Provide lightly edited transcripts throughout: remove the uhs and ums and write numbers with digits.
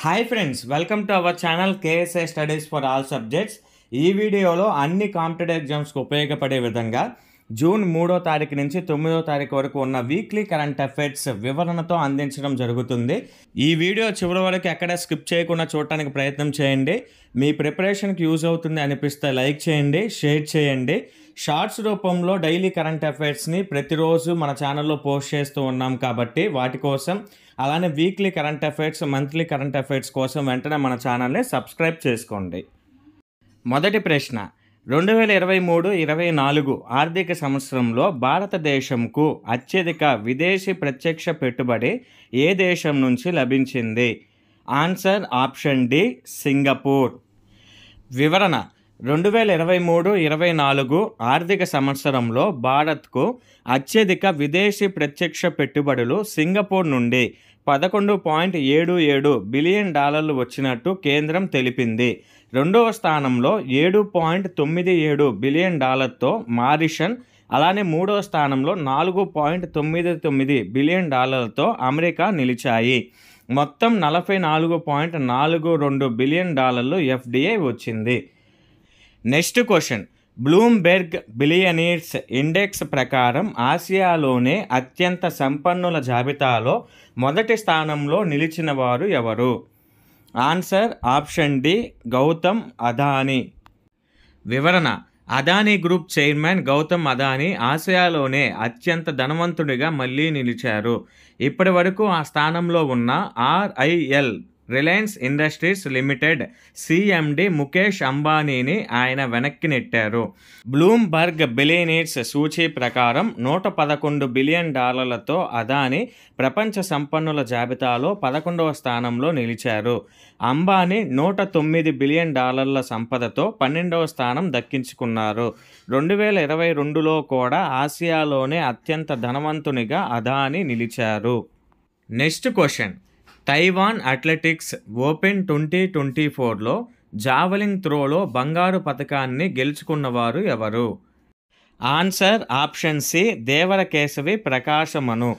Hi friends, welcome to our channel KSA studies for all subjects. ఈ వీడియోలో అన్ని competitive ఎగ్జామ్స్కి ఉపయోగపడే విధంగా జూన్ 3వ తారీఖు నుంచి 9వ తారీఖు వరకు ఉన్న వీక్లీ కరెంట్ అఫైర్స్ వివరణతో అందించడం జరుగుతుంది. ఈ వీడియో చివరి వరకు ఎక్కడ స్కిప్ చేయకుండా చూడటానికి ప్రయత్నం చేయండి. మీ ప్రిపరేషన్కి యూజ్ అవుతుంది అనిపిస్తే లైక్ చేయండి, షేర్ చేయండి. షార్ట్స్ రూపంలో డైలీ కరెంట్ అఫైర్స్ని ప్రతిరోజు మన ఛానల్లో పోస్ట్ చేస్తూ ఉన్నాం కాబట్టి వాటి కోసం, అలానే weekly current affairs, monthly current affairs కోసం వెంటనే మన ఛానల్ని సబ్స్క్రైబ్ చేసుకోండి. మొదటి ప్రశ్న, 2023-24 ఆర్థిక సంవత్సరంలో భారతదేశంకు అత్యధిక విదేశీ ప్రత్యక్ష పెట్టుబడి ఏ దేశం నుంచి లభించింది? Answer option D, Singapore. వివరణ: 2023-24 ఆర్థిక సంవత్సరంలో భారత్కు అత్యధిక విదేశీ ప్రత్యక్ష పెట్టుబడులు సింగపూర్ నుండి $11.77 బిలియన్ వచ్చినట్టు కేంద్రం తెలిపింది. రెండవ స్థానంలో $7.97 బిలియన్ తో మారిషన్, అలానే మూడవ స్థానంలో $4.99 బిలియన్ తో అమెరికా నిలిచాయి. మొత్తం $44.42 బిలియన్ ఎఫ్డిఐ వచ్చింది. Next question, Bloomberg billionaires index ప్రకారం ఆసియాలోనే అత్యంత సంపన్నుల జాబితాలో మొదటి స్థానంలో నిలిచిన వారు ఎవరు? Answer option D, Gautam Adani. వివరణ: అదానీ గ్రూప్ చైర్మన్ గౌతమ్ అదానీ ఆసియాలోనే అత్యంత ధనవంతుడిగా మళ్ళీ నిలిచారు. ఇప్పటి వరకు ఆ స్థానంలో ఉన్న RIL Reliance industries limited CMD Mukesh అంబానీని ఆయన వెనక్కి నెట్టారు. బ్లూంబర్గ్ బిలియనీర్స్ సూచీ ప్రకారం $111 బిలియన్ తో అదానీ ప్రపంచ సంపన్నుల జాబితాలో 11వ స్థానంలో నిలిచారు. అంబానీ $109 బిలియన్ సంపదతో 12వ స్థానం దక్కించుకున్నారు. 2022లో కూడా ఆసియాలోనే అత్యంత ధనవంతునిగా అదానీ నిలిచారు. Next question, Taiwan athletics open 2024లో జావెలిన్ త్రోలో బంగారు పతకాన్ని గెలుచుకున్నవారు ఎవరు? ఆన్సర్ ఆప్షన్ సి, దేవరకేశవి ప్రకాశమను.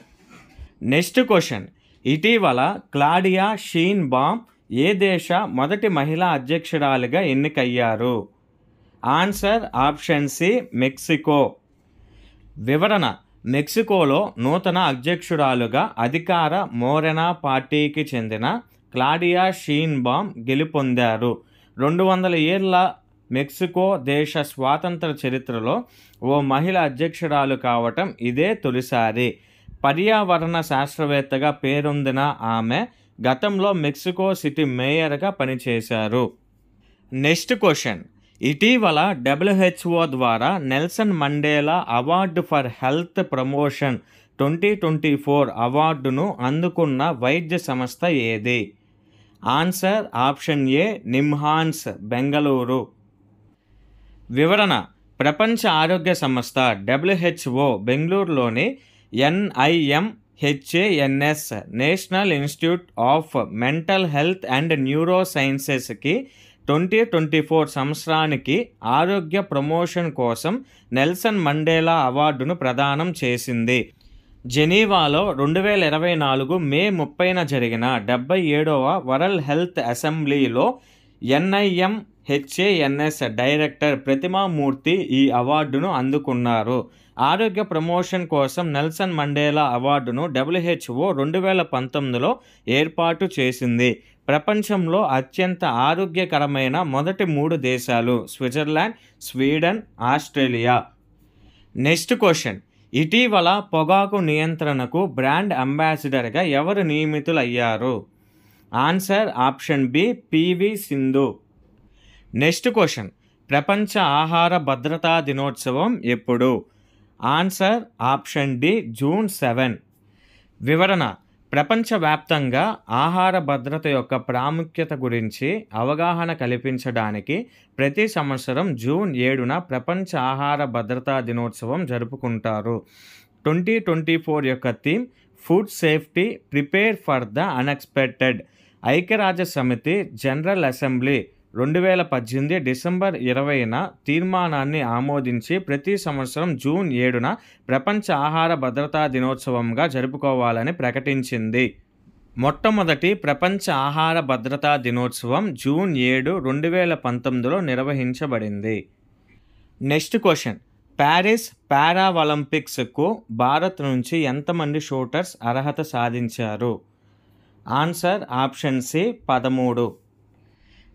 నెక్స్ట్ క్వశ్చన్, ఇటీవల క్లాడియా షీన్బామ్ ఏ దేశ మొదటి మహిళా అధ్యక్షురాలిగా ఎన్నికయ్యారు? Answer option C, Mexico. వివరణ: మెక్సికోలో నూతన అధ్యక్షురాలుగా అధికార మోరెనా పార్టీకి చెందిన క్లాడియా షీన్బామ్ గెలుపొందారు. 200 ఏళ్ల మెక్సికో దేశ స్వాతంత్ర చరిత్రలో ఓ మహిళ అధ్యక్షురాలు కావటం ఇదే తొలిసారి. పర్యావరణ శాస్త్రవేత్తగా పేరొందిన ఆమె గతంలో మెక్సికో సిటీ మేయర్గా పనిచేశారు. నెక్స్ట్ క్వశ్చన్, ఇటీవల WHO ద్వారా Nelson Mandela award for health promotion 2024 అవార్డును అందుకున్న వైద్య సంస్థ ఏది? Answer option A, NIMHANS, Bengaluru. వివరణ: ప్రపంచ ఆరోగ్య సంస్థ WHO బెంగళూరులోని NIMHANS national institute of mental health and neuro సైన్సెస్కి 2024 సంవత్సరానికి ఆరోగ్య ప్రమోషన్ కోసం నెల్సన్ మండేలా అవార్డును ప్రదానం చేసింది. జెనీవాలో 2024 మే 30న జరిగిన 77వ వరల్డ్ హెల్త్ అసెంబ్లీలో NIMHANS డైరెక్టర్ ప్రతిమామూర్తి ఈ అవార్డును అందుకున్నారు. ఆరోగ్య ప్రమోషన్ కోసం నెల్సన్ మండేలా అవార్డును WHO 2019లో ఏర్పాటు చేసింది. ప్రపంచంలో అత్యంత ఆరోగ్యకరమైన మొదటి 3 దేశాలు Switzerland, Sweden, Australia. Next question, ఇటీవల పొగాకు నియంత్రణకు బ్రాండ్ అంబాసిడర్గా ఎవరు నియమితులయ్యారు? Answer option B, PV Sindhu. Next question, ప్రపంచ ఆహార భద్రతా దినోత్సవం ఎప్పుడు? Answer option D, June 7. వివరణ: ప్రపంచవ్యాప్తంగా ఆహార భద్రత యొక్క ప్రాముఖ్యత గురించి అవగాహన కల్పించడానికి ప్రతి సంవత్సరం జూన్ 7న ప్రపంచ ఆహార భద్రతా దినోత్సవం జరుపుకుంటారు. 2024 యొక్క theme food safety, prepare for the unexpected. ఐక్యరాజ్య సమితి జనరల్ అసెంబ్లీ 2018 డిసెంబర్ 20న తీర్మానాన్ని ఆమోదించి ప్రతి సంవత్సరం జూన్ 7న ప్రపంచ ఆహార భద్రతా దినోత్సవంగా జరుపుకోవాలని ప్రకటించింది. మొట్టమొదటి ప్రపంచ ఆహార భద్రతా దినోత్సవం జూన్ 7, 2019లో నిర్వహించబడింది. నెక్స్ట్ క్వశ్చన్, ప్యారిస్ పారా ఒలింపిక్స్కు భారత్ నుంచి ఎంతమంది షూటర్స్ అర్హత సాధించారు? Answer option C 13.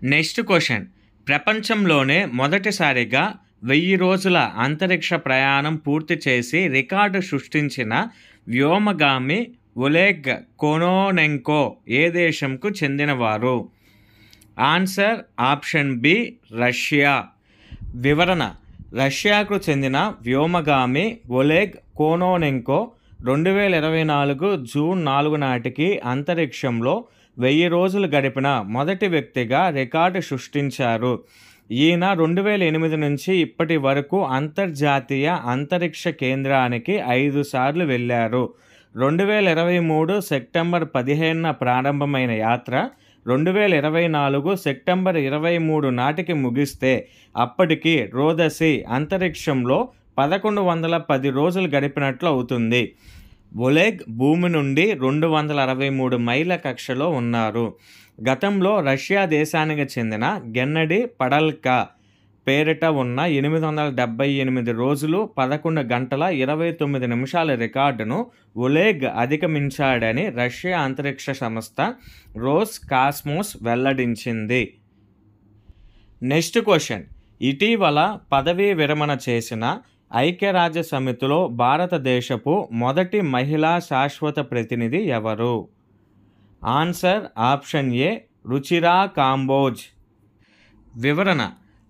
Next question, ప్రపంచంలోనే మొదటిసారిగా 1000 రోజుల అంతరిక్ష ప్రయాణం పూర్తి చేసి రికార్డు సృష్టించిన వ్యోమగామి ఒలెగ్ కొనోనెంకో ఏ దేశంకు చెందినవారు? Answer option B Russia. వివరణ, రష్యాకు చెందిన వ్యోమగామి ఒలెగ్ కొనోనెంకో 2024 జూన్ 4 నాటికి అంతరిక్షంలో 1000 రోజులు గడిపిన మొదటి వ్యక్తిగా రికార్డు సృష్టించారు. ఈయన 2008 నుంచి ఇప్పటి వరకు అంతర్జాతీయ అంతరిక్ష కేంద్రానికి 5 సార్లు వెళ్ళారు. 2023 సెప్టెంబర్ 15న ప్రారంభమైన యాత్ర 2024 సెప్టెంబర్ 23 నాటికి ముగిస్తే అప్పటికి రోదసి అంతరిక్షంలో 1110 రోజులు గడిపినట్లు అవుతుంది. ఒలెగ్ భూమి నుండి 263 మైళ్ళ కక్షలో ఉన్నారు. గతంలో రష్యా దేశానికి చెందిన గెన్నడీ పడల్కా పేరిట ఉన్న 878 రోజులు 11 గంటల 29 నిమిషాల రికార్డును ఒలెగ్ అధిగమించాడని రష్యా అంతరిక్ష సంస్థ రోస్ కాస్మోస్ వెల్లడించింది. నెక్స్ట్ క్వశ్చన్, ఇటీవల పదవీ విరమణ చేసిన ఐక్యరాజ్య సమితిలో భారతదేశపు మొదటి మహిళా శాశ్వత ప్రతినిధి ఎవరు? Answer option A Ruchira Kamboj. వివరణ,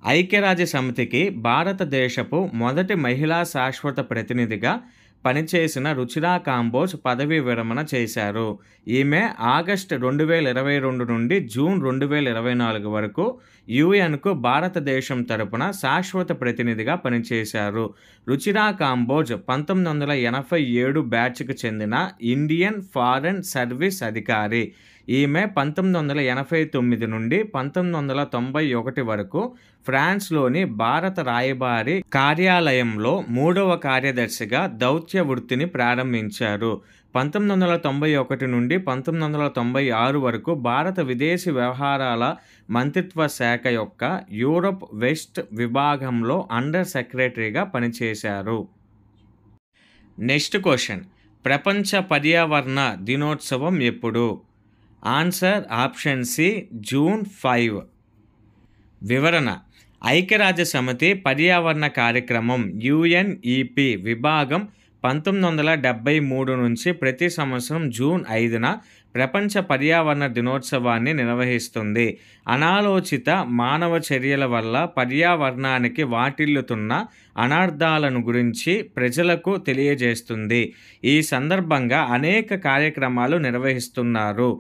ఐక్యరాజ్య సమితికి భారతదేశపు మొదటి మహిళా శాశ్వత ప్రతినిధిగా పనిచేసిన రుచిరా కాంబోజ్ పదవీ విరమణ చేశారు. ఈమె ఆగస్టు 2022 నుండి జూన్ 2024 వరకు యుఎన్కు భారతదేశం తరపున శాశ్వత ప్రతినిధిగా పనిచేశారు. రుచిరా కాంబోజ్ 1987 బ్యాచ్కు చెందిన ఇండియన్ ఫారెన్ సర్వీస్ అధికారి. ఈమె 1989 నుండి 1991 వరకు ఫ్రాన్స్లోని భారత రాయబారి కార్యాలయంలో 3వ కార్యదర్శిగా దౌత్య వృత్తిని ప్రారంభించారు. 1991 నుండి 1996 వరకు భారత విదేశీ వ్యవహారాల మంత్రిత్వ శాఖ యొక్క యూరప్ వెస్ట్ విభాగంలో అండర్ సెక్రటరీగా పనిచేశారు. నెక్స్ట్ క్వశ్చన్, ప్రపంచ పర్యావరణ దినోత్సవం ఎప్పుడు? Answer option C June 5. వివరణ, ఐక్యరాజ్య సమితి పర్యావరణ కార్యక్రమం యుఎన్ఈపి విభాగం 1973 నుంచి ప్రతి సంవత్సరం జూన్ 5న ప్రపంచ పర్యావరణ దినోత్సవాన్ని నిర్వహిస్తుంది. అనాలోచిత మానవ చర్యల వల్ల పర్యావరణానికి వాటిల్లుతున్న అనర్థాలను గురించి ప్రజలకు తెలియజేస్తుంది. ఈ సందర్భంగా అనేక కార్యక్రమాలు నిర్వహిస్తున్నారు.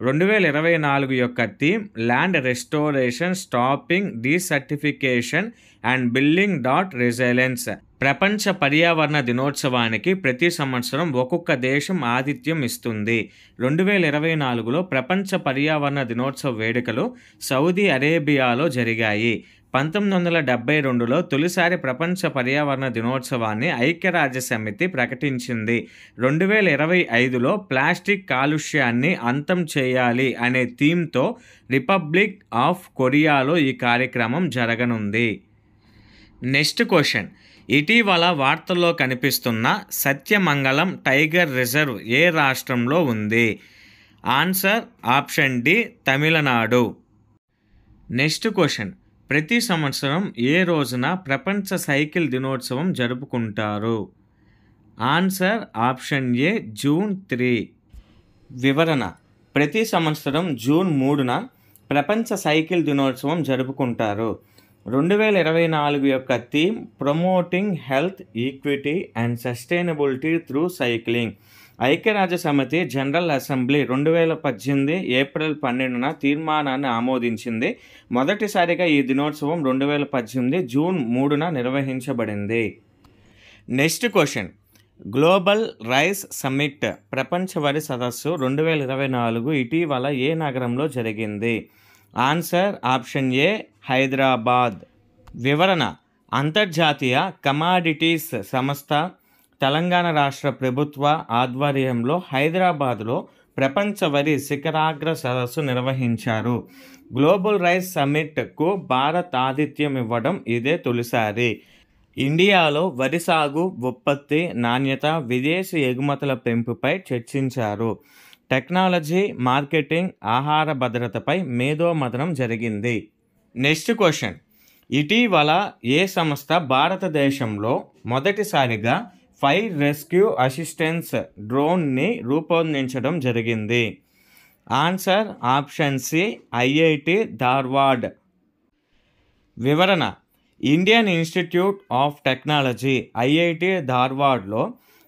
2024 యొక్క theme land restoration, stopping desertification and building resilience. ప్రపంచ పర్యావరణ దినోత్సవానికి ప్రతి సంవత్సరం ఒక్కొక్క దేశం ఆతిథ్యం ఇస్తుంది. 2024లో ప్రపంచ పర్యావరణ దినోత్సవ వేడుకలు సౌదీ అరేబియాలో జరిగాయి. 1972లో తొలిసారి ప్రపంచ పర్యావరణ దినోత్సవాన్ని ఐక్యరాజ్య సమితి ప్రకటించింది. 2025లో ప్లాస్టిక్ కాలుష్యాన్ని అంతం చేయాలి అనే థీమ్తో రిపబ్లిక్ ఆఫ్ కొరియాలో ఈ కార్యక్రమం జరగనుంది. నెక్స్ట్ క్వశ్చన్, ఇటీవల వార్తల్లో కనిపిస్తున్న సత్యమంగళం టైగర్ రిజర్వ్ ఏ రాష్ట్రంలో ఉంది? Answer option D Tamil Nadu. Next question, ప్రతి సంవత్సరం ఏ రోజున ప్రపంచ సైకిల్ దినోత్సవం జరుపుకుంటారు? ఆన్సర్ ఆప్షన్ ఏ జూన్ 3. వివరణ, ప్రతి సంవత్సరం జూన్ 3న ప్రపంచ సైకిల్ దినోత్సవం జరుపుకుంటారు. 2024 యొక్క theme promoting health, equity and sustainability through cycling. ఐక్యరాజ్య సమితి జనరల్ అసెంబ్లీ 2018 ఏప్రిల్ 12న తీర్మానాన్ని ఆమోదించింది. మొదటిసారిగా ఈ దినోత్సవం 2018 జూన్ 3న నిర్వహించబడింది. Next question, global rice summit ప్రపంచ వరి సదస్సు 2024 ఇటీవల ఏ నగరంలో జరిగింది? Answer option A Hyderabad. వివరణ, అంతర్జాతీయ కమాడిటీస్ సంస్థ తెలంగాణ రాష్ట్ర ప్రభుత్వ ఆధ్వర్యంలో హైదరాబాద్లో ప్రపంచ వరి శిఖరాగ్ర సదస్సు నిర్వహించారు. గ్లోబల్ రైస్ సమ్మిట్కు భారత్ ఆతిథ్యం ఇవ్వడం ఇదే తొలిసారి. ఇండియాలో వరి సాగు, ఉత్పత్తి, నాణ్యత, విదేశీ ఎగుమతుల పెంపుపై చర్చించారు. టెక్నాలజీ, మార్కెటింగ్, ఆహార భద్రతపై మేధోమథనం జరిగింది. Next question. ఇటీవల ఏ సంస్థ భారతదేశంలో మొదటిసారిగా ఫైర్ రెస్క్యూ అసిస్టెన్స్ డ్రోన్ని రూపొందించడం జరిగింది? Answer option C, IIT Dharwad. వివరణ. Indian institute of technology IIT ధార్వాడ్లో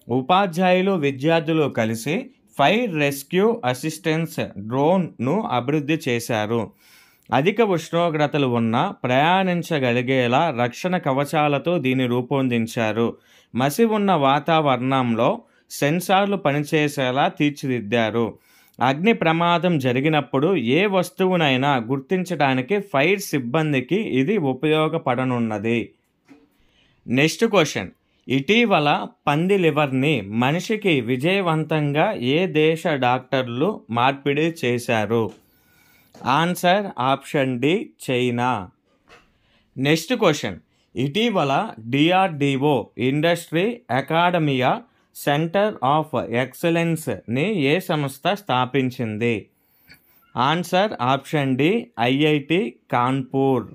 ఉపాధ్యాయులు, విద్యార్థులు కలిసి ఫైర్ రెస్క్యూ అసిస్టెన్స్ డ్రోన్ను అభివృద్ధి చేశారు. అధిక ఉష్ణోగ్రతలు ఉన్న, ప్రయాణించగలిగేలా రక్షణ కవచాలతో దీన్ని రూపొందించారు. మసి ఉన్న వాతావరణంలో సెన్సార్లు పనిచేసేలా తీర్చిదిద్దారు. అగ్ని ప్రమాదం జరిగినప్పుడు ఏ వస్తువునైనా గుర్తించడానికి ఫైర్ సిబ్బందికి ఇది ఉపయోగపడనున్నది. Next question. ఇటీవల పంది లివర్ని మనిషికి విజయవంతంగా ఏ దేశ డాక్టర్లు మార్పిడి చేశారు? Answer option D, China. Next question. ఇటీవల DRDO industry academia centre of ఎక్సలెన్స్ని ఏ సంస్థ స్థాపించింది? Answer option D, IIT Kanpur.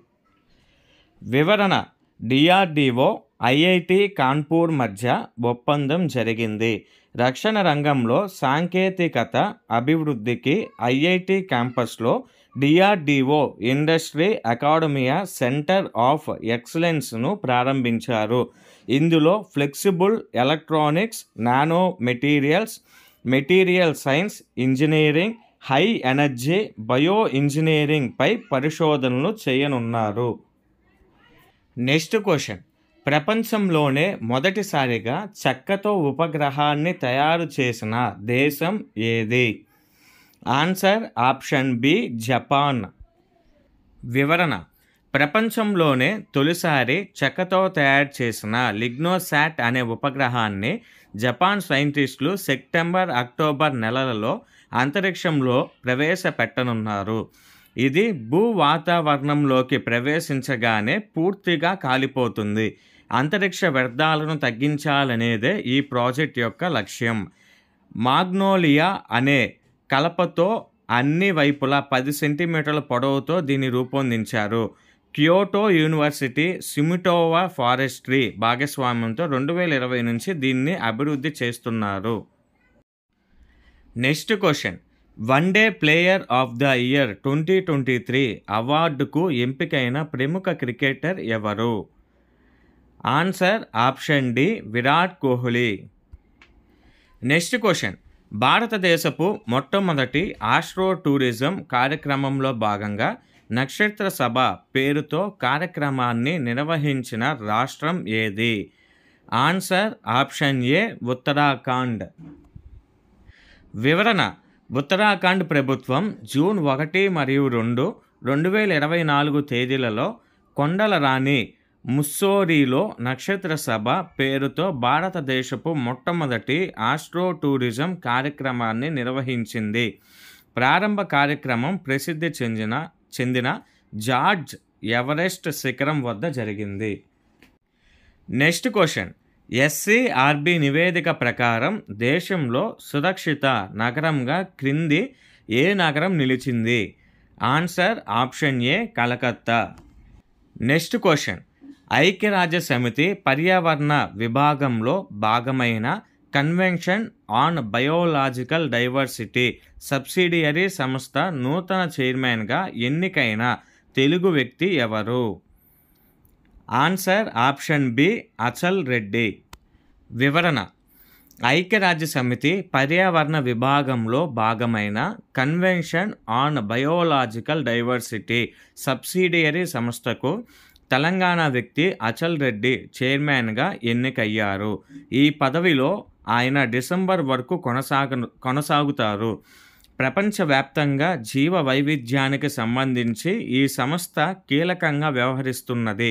వివరణ. డిఆర్డిఓ, ఐఐటి కాన్పూర్ మధ్య ఒప్పందం జరిగింది. రక్షణ రంగంలో సాంకేతికత అభివృద్ధికి ఐఐటి క్యాంపస్లో DRDO industry academia centre of ఎక్సలెన్స్ను ప్రారంభించారు. ఇందులో flexible electronics, nano materials, material science, engineering, high energy, bio ఇంజనీరింగ్పై పరిశోధనలు చేయనున్నారు. Next question. ప్రపంచంలోనే మొదటిసారిగా చెక్కతో ఉపగ్రహాన్ని తయారు చేసిన దేశం ఏది? Answer option B, Japan. వివరణ. ప్రపంచంలోనే తొలిసారి చెక్కతో తయారు చేసిన లిగ్నోసాట్ అనే ఉపగ్రహాన్ని జపాన్ సైంటిస్టులు సెప్టెంబర్, అక్టోబర్ నెలలలో అంతరిక్షంలో ప్రవేశపెట్టనున్నారు. ఇది భూ వాతావరణంలోకి ప్రవేశించగానే పూర్తిగా కాలిపోతుంది. అంతరిక్ష వ్యర్థాలను తగ్గించాలనేదే ఈ ప్రాజెక్ట్ యొక్క లక్ష్యం. మాగ్నోలియా అనే కలపతో అన్ని వైపులా 10 సెంటీమీటర్ల పొడవుతో దీన్ని రూపొందించారు. క్యోటో యూనివర్సిటీ, సుమిటోవా ఫారెస్ట్రీ భాగస్వామ్యంతో 2020 నుంచి దీన్ని అభివృద్ధి చేస్తున్నారు. Next question. One day player of the year 2023 అవార్డుకు ఎంపికైన ప్రముఖ క్రికెటర్ ఎవరు? Answer option D, Virat Kohli. Next question. భారతదేశపు మొట్టమొదటి ఆస్ట్రో టూరిజం కార్యక్రమంలో భాగంగా నక్షత్ర సభ పేరుతో కార్యక్రమాన్ని నిర్వహించిన రాష్ట్రం ఏది? ఆన్సర్ ఆప్షన్ ఏ, ఉత్తరాఖండ్. వివరణ. ఉత్తరాఖండ్ ప్రభుత్వం జూన్ 1 మరియు 2, 2024 తేదీలలో కొండల రాణి ముస్సోరీలో నక్షత్ర సభ పేరుతో భారతదేశపు మొట్టమొదటి ఆస్ట్రో టూరిజం కార్యక్రమాన్ని నిర్వహించింది. ప్రారంభ కార్యక్రమం ప్రసిద్ధి చెందిన జార్జ్ ఎవరెస్ట్ శిఖరం వద్ద జరిగింది. Next question. ఎస్సీఆర్బీ నివేదిక ప్రకారం దేశంలో సురక్షిత నగరంగా క్రింది ఏ నగరం నిలిచింది? Answer option A, Calcutta. Next question. ఐక్యరాజ్య సమితి పర్యావరణ విభాగంలో భాగమైన convention on biological diversity subsidiary సంస్థ నూతన చైర్మన్గా ఎన్నికైన తెలుగు వ్యక్తి ఎవరు? Answer option B, Achal Reddy. వివరణ. ఐక్యరాజ్య సమితి పర్యావరణ విభాగంలో భాగమైన convention on biological diversity subsidiary సంస్థకు తెలంగాణ వ్యక్తి అచల్ రెడ్డి చైర్మన్గా ఎన్నికయ్యారు. ఈ పదవిలో ఆయన డిసెంబర్ వరకు కొనసాగుతారు. ప్రపంచవ్యాప్తంగా జీవ వైవిధ్యానికి సంబంధించి ఈ సంస్థ కీలకంగా వ్యవహరిస్తున్నది.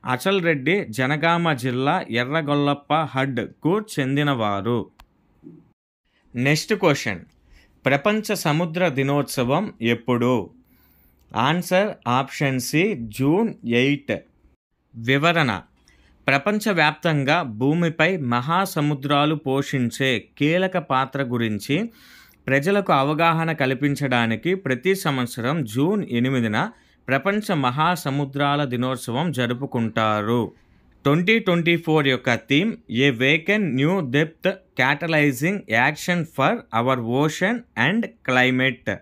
అచల్ రెడ్డి జనగామ జిల్లా ఎర్రగొల్లప్ప హడ్కు చెందినవారు. Next question. ప్రపంచ సముద్ర దినోత్సవం ఎప్పుడు? Answer option C June 8. వివరణ: ప్రపంచవ్యాప్తంగా భూమిపై మహాసముద్రాలు పోషించే కీలక పాత్ర గురించి ప్రజలకు అవగాహన కల్పించడానికి ప్రతి సంవత్సరం జూన్ 8న ప్రపంచ మహాసముద్రాల దినోత్సవం జరుపుకుంటారు. 2024 యొక్క theme awaken new depth catalysing action for our ocean and climate.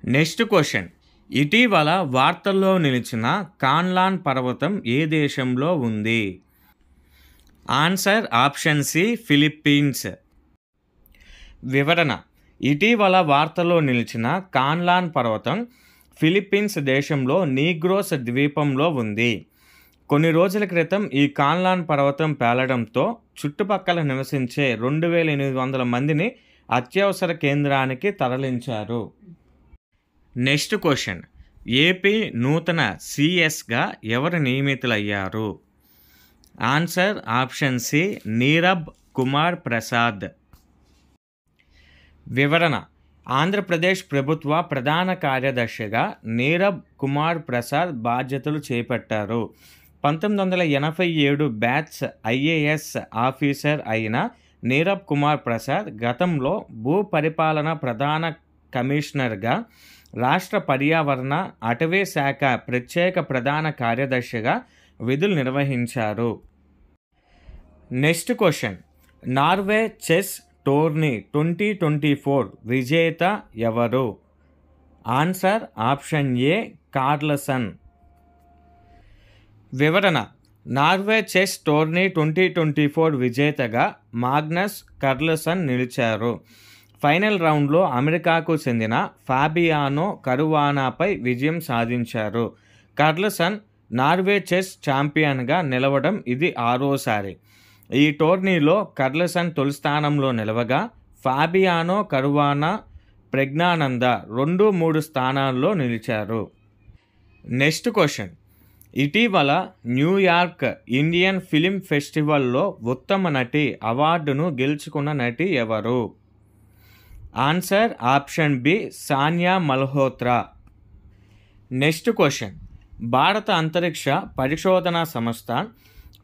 Next question: ఇటీవల వార్తల్లో నిలిచిన కాన్లాన్ పర్వతం ఏ దేశంలో ఉంది? Answer option C Philippines. వివరణ: ఇటీవల వార్తల్లో నిలిచిన కాన్లాన్ పర్వతం ఫిలిప్పీన్స్ దేశంలో నీగ్రోస్ ద్వీపంలో ఉంది. కొన్ని రోజుల క్రితం ఈ కాన్లాన్ పర్వతం పేలడంతో చుట్టుపక్కల నివసించే 2800 మందిని అత్యవసర కేంద్రానికి తరలించారు. నెక్స్ట్ క్వశ్చన్: ఏపీ నూతన సిఎస్గా ఎవరు నియమితులయ్యారు? Answer option C Neerabh Kumar Prasad. వివరణ: ఆంధ్రప్రదేశ్ ప్రభుత్వ ప్రధాన కార్యదర్శిగా నీరబ్ కుమార్ ప్రసాద్ బాధ్యతలు చేపట్టారు. 1987 బ్యాచ్ ఐఏఎస్ ఆఫీసర్ అయిన నీరబ్ కుమార్ ప్రసాద్ గతంలో భూ పరిపాలన ప్రధాన కమిషనర్గా, రాష్ట్ర పర్యావరణ అటవీ శాఖ ప్రత్యేక ప్రధాన కార్యదర్శిగా విధులు నిర్వహించారు. Next question: Norway chess tourney 2024 విజేత ఎవరు? ఆన్సర్ ఆప్షన్ ఏ కార్ల్సన్. వివరణ: నార్వే చెస్ టోర్నీ 2024 విజేతగా మాగ్నస్ కార్ల్సన్ నిలిచారు. ఫైనల్ రౌండ్లో అమెరికాకు చెందిన ఫాబియానో కరువానాపై విజయం సాధించారు. కార్ల్సన్ నార్వే చెస్ ఛాంపియన్గా నిలవడం ఇది 6వసారి. ఈ టోర్నీలో కార్ల్సన్ తొలి స్థానంలో నిలవగా ఫాబియానో కరువానా, ప్రజ్ఞానంద 2, 3 స్థానాల్లో నిలిచారు. నెక్స్ట్ క్వశ్చన్: ఇటీవల న్యూయార్క్ ఇండియన్ ఫిల్మ్ ఫెస్టివల్లో ఉత్తమ నటి అవార్డును గెలుచుకున్న నటి ఎవరు? Answer option B Sania Malhotra. Next question: భారత అంతరిక్ష పరిశోధనా సంస్థ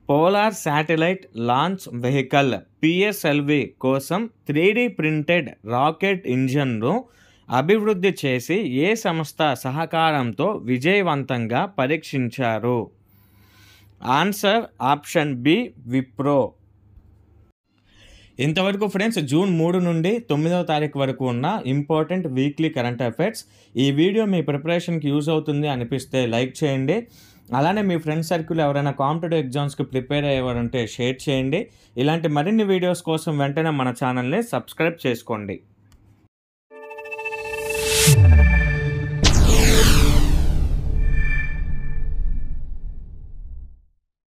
polar satellite launch vehicle PSLV కోసం 3D ప్రింటెడ్ రాకెట్ ఇంజన్ను అభివృద్ధి చేసి ఏ సంస్థ సహకారంతో విజయవంతంగా పరీక్షించారు? Answer option B Wipro. ఇంతవరకు ఫ్రెండ్స్ జూన్ 3 నుండి 9వ తారీఖు వరకు ఉన్న ఇంపార్టెంట్ వీక్లీ కరెంట్ అఫైర్స్. ఈ వీడియో మీ ప్రిపరేషన్కి యూజ్ అవుతుంది అనిపిస్తే లైక్ చేయండి. అలానే మీ ఫ్రెండ్ సర్కిల్ ఎవరైనా కాంపిటేటివ్ ఎగ్జామ్స్కి ప్రిపేర్ అయ్యేవారంటే షేర్ చేయండి. ఇలాంటి మరిన్ని వీడియోస్ కోసం వెంటనే మన ఛానల్ని సబ్స్క్రైబ్ చేసుకోండి.